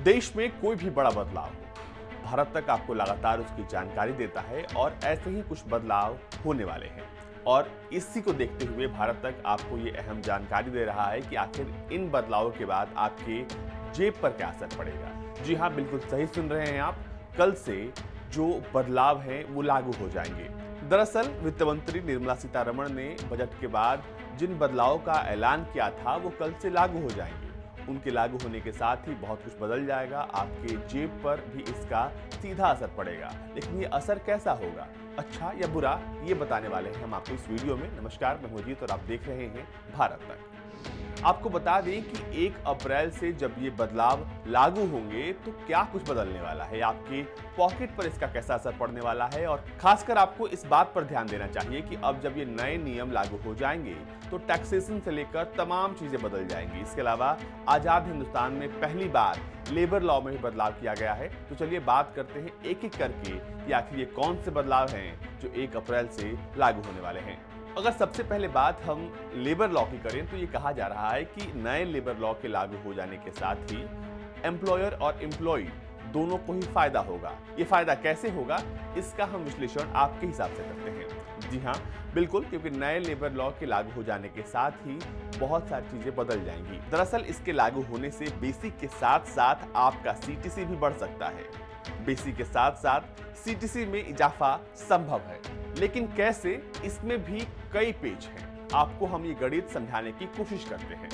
देश में कोई भी बड़ा बदलाव हो, भारत तक आपको लगातार उसकी जानकारी देता है और ऐसे ही कुछ बदलाव होने वाले हैं। और इसी को देखते हुए भारत तक आपको ये अहम जानकारी दे रहा है कि आखिर इन बदलावों के बाद आपके जेब पर क्या असर पड़ेगा। जी हाँ, बिल्कुल सही सुन रहे हैं आप। कल से जो बदलाव हैं वो लागू हो जाएंगे। दरअसल वित्त मंत्री निर्मला सीतारमण ने बजट के बाद जिन बदलावों का ऐलान किया था वो कल से लागू हो जाएंगे। उनके लागू होने के साथ ही बहुत कुछ बदल जाएगा, आपके जेब पर भी इसका सीधा असर पड़ेगा। लेकिन ये असर कैसा होगा, अच्छा या बुरा, ये बताने वाले हैं हम आपको इस वीडियो में। नमस्कार, मैं मोजीत और आप देख रहे हैं भारत तक। आपको बता दें कि 1 अप्रैल से जब ये बदलाव लागू होंगे तो क्या कुछ बदलने वाला है, आपके पॉकेट पर इसका कैसा असर पड़ने वाला है। और खासकर आपको इस बात पर ध्यान देना चाहिए कि अब जब ये नए नियम लागू हो जाएंगे तो टैक्सेशन से लेकर तमाम चीजें बदल जाएंगी। इसके अलावा आजाद हिंदुस्तान में पहली बार लेबर लॉ में भी बदलाव किया गया है। तो चलिए बात करते हैं एक एक करके कि आखिर ये कौन से बदलाव हैं जो 1 अप्रैल से लागू होने वाले हैं। अगर सबसे पहले बात हम लेबर लॉ की करें तो ये कहा जा रहा है कि नए लेबर लॉ के लागू हो जाने के साथ ही एम्प्लॉयर और एम्प्लॉय दोनों को ही फायदा होगा। ये फायदा कैसे होगा, इसका हम विश्लेषण आपके हिसाब से करते हैं। जी हाँ, बिल्कुल, क्योंकि नए लेबर लॉ के लागू हो जाने के साथ ही बहुत सारी चीजें बदल जाएंगी। दरअसल इसके लागू होने से बेसिक के साथ साथ आपका सीटीसी भी बढ़ सकता है। बेसिक के साथ साथ सीटीसी में इजाफा संभव है, लेकिन कैसे, इसमें भी कई पेच हैं। आपको हम ये गणित समझाने की कोशिश करते हैं।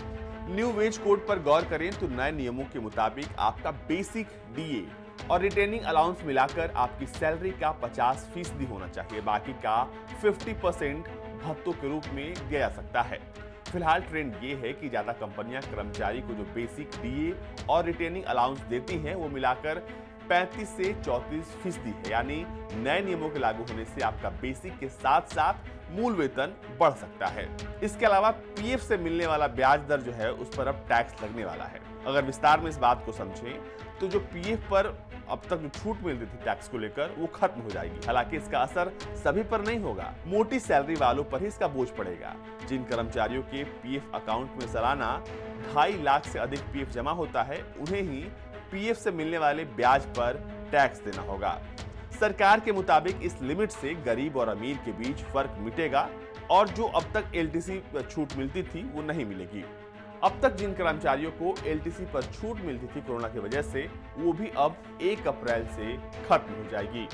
न्यू वेज कोड पर गौर करें तो नए नियमों के मुताबिक आपका बेसिक, डीए और रिटेनिंग अलाउंस मिलाकर आपकी सैलरी का 50% होना चाहिए। बाकी का 50% भत्तों के रूप में दिया जा सकता है। फिलहाल ट्रेंड ये है कि ज्यादा कंपनियां कर्मचारी को जो बेसिक, डीए और रिटेनिंग अलाउंस देती हैं वो मिलाकर 35 से 34% है। यानी नए नियमों के लागू होने से आपका बेसिक के साथ साथ मूल वेतन बढ़ सकता है। इसके अलावा पीएफ से मिलने वाला ब्याज दर जो है उस पर अब टैक्स लगने वाला है। अगर विस्तार में इस बात को समझें तो जो पीएफ पर अब तक जो छूट मिलती थी टैक्स को लेकर वो खत्म हो जाएगी। हालांकि इसका असर सभी पर नहीं होगा, मोटी सैलरी वालों पर ही इसका बोझ पड़ेगा। जिन कर्मचारियों के पीएफ अकाउंट में सालाना 2.5 लाख से अधिक पीएफ जमा होता है उन्हें ही पीएफ से मिलने वाले ब्याज पर टैक्स देना होगा। सरकार के मुताबिक इस लिमिट से गरीब और अमीर के बीच फर्क मिटेगा और जो अब तक एलटीसी छूट मिलती थी वो नहीं मिलेगी। अब तक जिन कर्मचारियों को एलटीसी पर छूट मिलती थी कोरोना की वजह से, वो भी अब 1 अप्रैल से खत्म हो जाएगी।